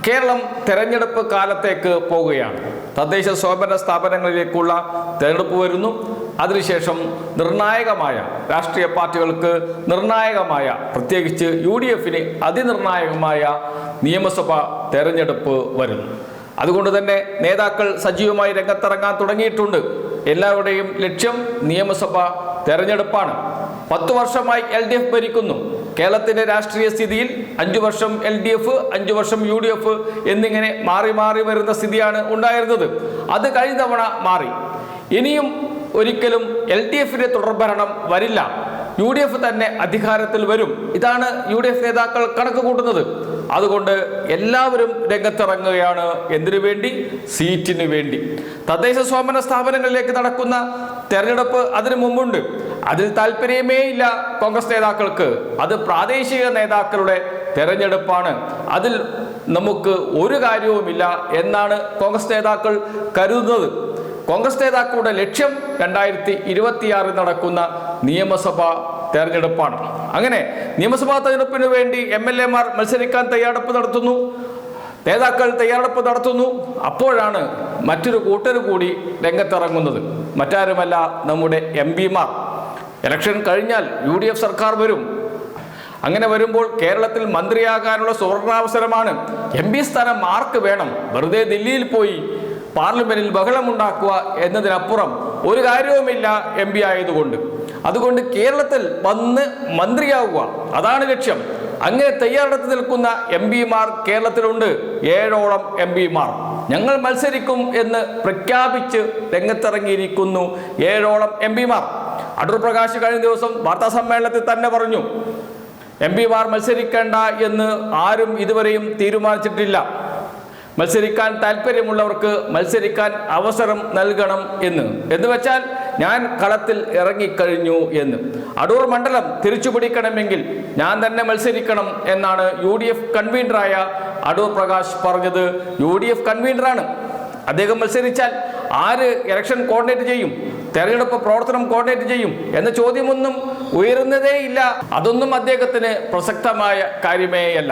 കേരളം തെരഞ്ഞെടുപ്പ് കാലത്തേക്ക് പോവുകയാണ്. തദ്ദേശ സ്വയംഭരണ സ്ഥാപനങ്ങളിലേക്കുള്ള തെരഞ്ഞെടുപ്പ് വരുന്നു. അതിനുശേഷം നിർണായകമായ രാഷ്ട്രീയ പാർട്ടികൾക്ക് നിർണായകമായ, പ്രത്യേകിച്ച് UDFന് അതിനിർണായകമായ നിയമസഭാ തെരഞ്ഞെടുപ്പ് വരുന്നു. അതുകൊണ്ട് തന്നെ നേതാക്കൾ സജീവമായി രംഗത്തിറങ്ങാൻ തുടങ്ങിയിട്ടുണ്ട്. എല്ലാവരുടെയും ലക്ഷ്യം നിയമസഭാ തെരഞ്ഞെടുപ്പാണ്. 10 വർഷമായി LDF ഭരിക്കുന്നു. കേരളത്തിൻ്റെ രാഷ്ട്രീയ സ്ഥിതിയിൽ 5 വർഷം LDF, 5 വർഷം UDF എന്നിങ്ങനെ മാറി മാറി വരുന്ന സ്ഥിതിയാണ് ഉണ്ടായിരുന്നത്. അത് കഴിഞ്ഞ തവണ മാറി. ഇനിയും ഒരിക്കലും LDFന്റെ തുടർഭരണം വരില്ല. UDF തന്നെ അധികാരത്തിൽ വരും. ഇതാണ് UDF നേതാക്കൾ കണക്ക് കൂട്ടുന്നത്. അതുകൊണ്ട് എല്ലാവരും രംഗത്തിറങ്ങുകയാണ്. എന്തിനു വേണ്ടി? സീറ്റിന് വേണ്ടി. തദ്ദേശ സ്വയംഭരണ സ്ഥാപനങ്ങളിലേക്ക് നടക്കുന്ന തെരഞ്ഞെടുപ്പ് അതിനു മുമ്പുണ്ട്. അതിൽ താല്പര്യമേ ഇല്ല കോൺഗ്രസ് നേതാക്കൾക്ക്. അത് പ്രാദേശിക നേതാക്കളുടെ തെരഞ്ഞെടുപ്പാണ്. അതിൽ നമുക്ക് ഒരു കാര്യവുമില്ല എന്നാണ് കോൺഗ്രസ് നേതാക്കൾ കരുതുന്നത്. കോൺഗ്രസ് നേതാക്കളുടെ ലക്ഷ്യം 2026 നടക്കുന്ന നിയമസഭാ തെരഞ്ഞെടുപ്പാണ്. അങ്ങനെ നിയമസഭാ തെരഞ്ഞെടുപ്പിന് വേണ്ടി MLA മാർ മത്സരിക്കാൻ തയ്യാറെടുപ്പ് നടത്തുന്നു, നേതാക്കൾ തയ്യാറെടുപ്പ് നടത്തുന്നു. അപ്പോഴാണ് മറ്റൊരു കൂട്ടർ കൂടി രംഗത്തിറങ്ങുന്നത്. മറ്റാരുമല്ല, നമ്മുടെ MP മാർ. ഇലക്ഷൻ കഴിഞ്ഞാൽ UDF സർക്കാർ വരും. അങ്ങനെ വരുമ്പോൾ കേരളത്തിൽ മന്ത്രിയാകാനുള്ള സുവർണാവസരമാണ്. MP സ്ഥാനം ആർക്ക് വേണം? വെറുതെ ദില്ലിയിൽ പോയി പാർലമെന്റിൽ ബഹളമുണ്ടാക്കുക എന്നതിനപ്പുറം ഒരു കാര്യവുമില്ല MP ആയതുകൊണ്ട്. അതുകൊണ്ട് കേരളത്തിൽ വന്ന് മന്ത്രിയാവുക, അതാണ് ലക്ഷ്യം. അങ്ങനെ തയ്യാറെടുത്ത് നിൽക്കുന്ന MP മാർ കേരളത്തിലുണ്ട്. 7ഓളം MP മാർ. ഞങ്ങൾ മത്സരിക്കും എന്ന് പ്രഖ്യാപിച്ച് രംഗത്തിറങ്ങിയിരിക്കുന്നു 7ഓളം MP മാർ. അടൂർ പ്രകാശ് കഴിഞ്ഞ ദിവസം വാർത്താ സമ്മേളനത്തിൽ തന്നെ പറഞ്ഞു, MP മാർ മത്സരിക്കേണ്ട എന്ന് ആരും ഇതുവരെയും തീരുമാനിച്ചിട്ടില്ല. മത്സരിക്കാൻ താല്പര്യമുള്ളവർക്ക് മത്സരിക്കാൻ അവസരം നൽകണം എന്ന് വെച്ചാൽ ഞാൻ കളത്തിൽ ഇറങ്ങിക്കഴിഞ്ഞു എന്ന്. അടൂർ മണ്ഡലം തിരിച്ചുപിടിക്കണമെങ്കിൽ ഞാൻ തന്നെ മത്സരിക്കണം എന്നാണ് UDF കൺവീനറായ അടൂർ പ്രകാശ് പറഞ്ഞത്. UDF കൺവീനറാണ്. അദ്ദേഹം മത്സരിച്ചാൽ ആര് ഇലക്ഷൻ കോർഡിനേറ്റ് ചെയ്യും, തെരഞ്ഞെടുപ്പ് പ്രവർത്തനം കോർഡിനേറ്റ് ചെയ്യും എന്ന ചോദ്യമൊന്നും ഉയരുന്നതേ ഇല്ല. അതൊന്നും അദ്ദേഹത്തിന് പ്രസക്തമായ കാര്യമേയല്ല.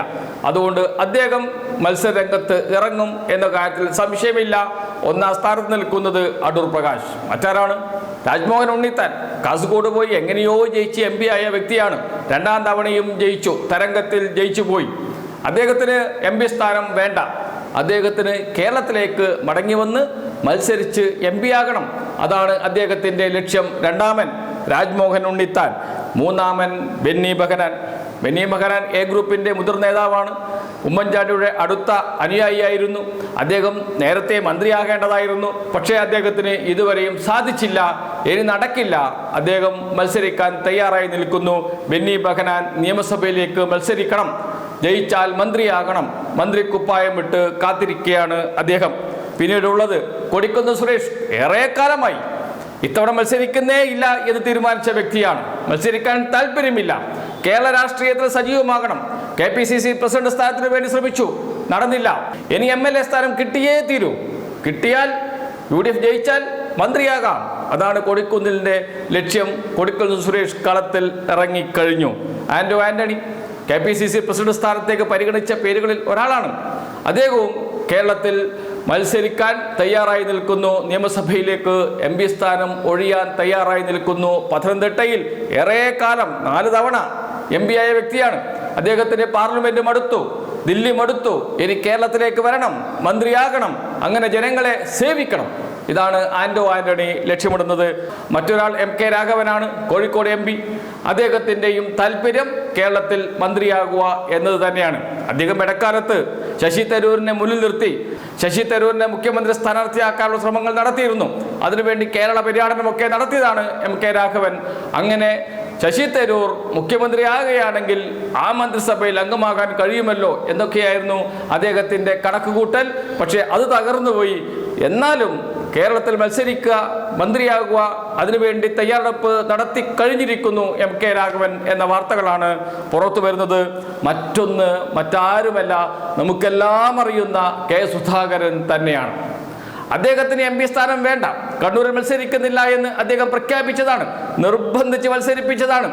അതുകൊണ്ട് അദ്ദേഹം മത്സരരംഗത്ത് ഇറങ്ങും എന്ന കാര്യത്തിൽ സംശയമില്ല. 1ാം സ്ഥാനത്ത് നിൽക്കുന്നത് അടൂർ പ്രകാശ്. മറ്റാരാണ്? രാജ്മോഹൻ ഉണ്ണിത്താൻ. കാസർഗോഡ് പോയി എങ്ങനെയോ ജയിച്ച് MP ആയ വ്യക്തിയാണ്. 2ാം തവണയും ജയിച്ചു, തരംഗത്തിൽ ജയിച്ചു പോയി. അദ്ദേഹത്തിന് MP സ്ഥാനം വേണ്ട. അദ്ദേഹത്തിന് കേരളത്തിലേക്ക് മടങ്ങി വന്ന് മത്സരിച്ച് MP ആകണം. അതാണ് അദ്ദേഹത്തിൻ്റെ ലക്ഷ്യം. 2ാമൻ രാജ്മോഹൻ ഉണ്ണിത്താൻ. 3ാമൻ ബെന്നി ബെഹനാൻ. ബെന്നി ബെഹനാൻ A ഗ്രൂപ്പിൻ്റെ മുതിർന്ന നേതാവാണ്. ഉമ്മൻചാണ്ടിയുടെ അടുത്ത അനുയായിയായിരുന്നു. അദ്ദേഹം നേരത്തെ മന്ത്രിയാകേണ്ടതായിരുന്നു. പക്ഷേ അദ്ദേഹത്തിന് ഇതുവരെയും സാധിച്ചില്ല. ഇനി നടക്കില്ല. അദ്ദേഹം മത്സരിക്കാൻ തയ്യാറായി നിൽക്കുന്നു. ബെന്നി ബെഹനാൻ നിയമസഭയിലേക്ക് മത്സരിക്കണം, ജയിച്ചാൽ മന്ത്രിയാകണം. മന്ത്രിക്കുപ്പായം വിട്ട് കാത്തിരിക്കുകയാണ് അദ്ദേഹം. പിന്നീടുള്ളത് കൊടിക്കുന്നിൽ സുരേഷ്. ഏറെ കാലമായി ഇത്തവണ മത്സരിക്കുന്നേ ഇല്ല എന്ന് തീരുമാനിച്ച വ്യക്തിയാണ്. മത്സരിക്കാൻ താല്പര്യമില്ല. കേരള രാഷ്ട്രീയത്തിൽ സജീവമാകണം. KPCC പ്രസിഡന്റ് സ്ഥാനത്തിന് വേണ്ടി ശ്രമിച്ചു, നടന്നില്ല. ഇനി MLA സ്ഥാനം കിട്ടിയേ തീരൂ. കിട്ടിയാൽ UDF ജയിച്ചാൽ മന്ത്രിയാകാം. അതാണ് കൊടിക്കുന്നിലിൻ്റെ ലക്ഷ്യം. കൊടിക്കുന്നിൽ സുരേഷ് കളത്തിൽ ഇറങ്ങിക്കഴിഞ്ഞു. ആന്റോ ആന്റണി KPCC പ്രസിഡന്റ് സ്ഥാനത്തേക്ക് പരിഗണിച്ച പേരുകളിൽ ഒരാളാണ്. അദ്ദേഹവും കേരളത്തിൽ മത്സരിക്കാൻ തയ്യാറായി നിൽക്കുന്നു. നിയമസഭയിലേക്ക് MP സ്ഥാനം ഒഴിയാൻ തയ്യാറായി നിൽക്കുന്നു. പത്തനംതിട്ടയിൽ ഏറെ കാലം 4 തവണ MP ആയ വ്യക്തിയാണ്. അദ്ദേഹത്തിന് പാർലമെന്റ് മടുത്തു, ദില്ലി മടുത്തു. ഇനി കേരളത്തിലേക്ക് വരണം, മന്ത്രിയാകണം, അങ്ങനെ ജനങ്ങളെ സേവിക്കണം. ഇതാണ് ആന്റോ ആന്റണി ലക്ഷ്യമിടുന്നത്. മറ്റൊരാൾ MK രാഘവനാണ്, കോഴിക്കോട് MP. അദ്ദേഹത്തിൻ്റെയും താല്പര്യം കേരളത്തിൽ മന്ത്രിയാകുക എന്നത് തന്നെയാണ്. അദ്ദേഹം ഇടക്കാലത്ത് ശശി തരൂരിനെ മുന്നിൽ നിർത്തി ശശി തരൂരിനെ മുഖ്യമന്ത്രി സ്ഥാനാർത്ഥിയാക്കാനുള്ള ശ്രമങ്ങൾ നടത്തിയിരുന്നു. അതിനുവേണ്ടി കേരള പര്യടനമൊക്കെ നടത്തിയതാണ് MK രാഘവൻ. അങ്ങനെ ശശി തരൂർ മുഖ്യമന്ത്രിയാകുകയാണെങ്കിൽ ആ മന്ത്രിസഭയിൽ അംഗമാകാൻ കഴിയുമല്ലോ എന്നൊക്കെയായിരുന്നു അദ്ദേഹത്തിൻ്റെ കണക്കുകൂട്ടൽ. പക്ഷേ അത് തകർന്നുപോയി. എന്നാലും കേരളത്തിൽ മത്സരിക്കുക, മന്ത്രിയാകുക, അതിനുവേണ്ടി തയ്യാറെടുപ്പ് നടത്തി കഴിഞ്ഞിരിക്കുന്നു MK രാഘവൻ എന്ന വാർത്തകളാണ് പുറത്തു വരുന്നത്. മറ്റാരുമല്ല, നമുക്കെല്ലാം അറിയുന്ന K സുധാകരൻ തന്നെയാണ്. അദ്ദേഹത്തിന് MP സ്ഥാനം വേണ്ട, കണ്ണൂരിൽ മത്സരിക്കുന്നില്ല എന്ന് അദ്ദേഹം പ്രഖ്യാപിച്ചതാണ്, നിർബന്ധിച്ച് മത്സരിപ്പിച്ചതാണ്.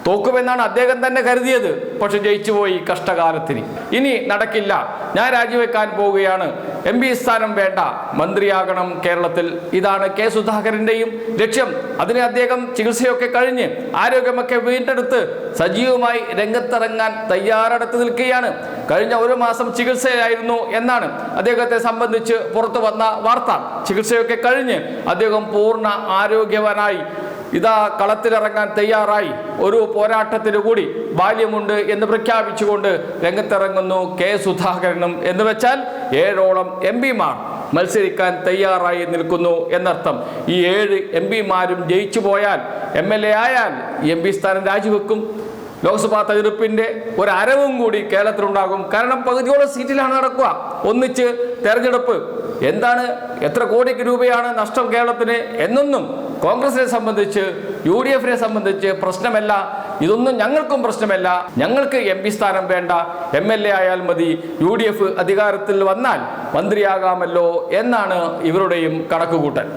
തോക്കുമെന്നാണ് അദ്ദേഹം തന്നെ കരുതിയത്. പക്ഷെ ജയിച്ചുപോയി കഷ്ടകാലത്തിന്. ഇനി നടക്കില്ല, ഞാൻ രാജിവെക്കാൻ പോവുകയാണ്, MP സ്ഥാനം വേണ്ട, മന്ത്രിയാകണം കേരളത്തിൽ. ഇതാണ് കെ സുധാകരന്റെയും ലക്ഷ്യം. അതിന് അദ്ദേഹം ചികിത്സയൊക്കെ കഴിഞ്ഞ് ആരോഗ്യമൊക്കെ വീണ്ടെടുത്ത് സജീവമായി രംഗത്തിറങ്ങാൻ തയ്യാറെടുത്ത് നിൽക്കുകയാണ്. കഴിഞ്ഞ 1 മാസം ചികിത്സയായിരുന്നു എന്നാണ് അദ്ദേഹത്തെ സംബന്ധിച്ച് പുറത്തു വന്ന വാർത്ത. ചികിത്സയൊക്കെ കഴിഞ്ഞ് അദ്ദേഹം പൂർണ്ണ ആരോഗ്യവാനായി ഇതാ കളത്തിലിറങ്ങാൻ തയ്യാറായി. ഒരു പോരാട്ടത്തിനു കൂടി ബാല്യമുണ്ട് എന്ന് പ്രഖ്യാപിച്ചുകൊണ്ട് രംഗത്തിറങ്ങുന്നു കെ സുധാകരനും. എന്ന് വെച്ചാൽ 7ഓളം MP-മാർ മത്സരിക്കാൻ തയ്യാറായി നിൽക്കുന്നു എന്നർത്ഥം. ഈ 7 MP-മാരും ജയിച്ചു പോയാൽ, MLA ആയാൽ MP സ്ഥാനം രാജിവെക്കും. ലോക്സഭാ തെരഞ്ഞെടുപ്പിന്റെ ഒരു അരവും കൂടി കേരളത്തിലുണ്ടാകും. കാരണം പകുതിയോളം സീറ്റിലാണ് നടക്കുക. ഒന്നിച്ച് തെരഞ്ഞെടുപ്പ്. എന്താണ്, എത്ര കോടി രൂപയാണ് നഷ്ടം കേരളത്തിന് എന്നൊന്നും കോൺഗ്രസിനെ സംബന്ധിച്ച്, UDF-നെ സംബന്ധിച്ച് പ്രശ്നമല്ല. ഇതൊന്നും ഞങ്ങൾക്കും പ്രശ്നമല്ല. ഞങ്ങൾക്ക് MP സ്ഥാനം വേണ്ട, MLA ആയാൽ മതി. UDF അധികാരത്തിൽ വന്നാൽ മന്ത്രിയാകാമല്ലോ എന്നാണ് ഇവരുടെയും കണക്കുകൂട്ടൽ.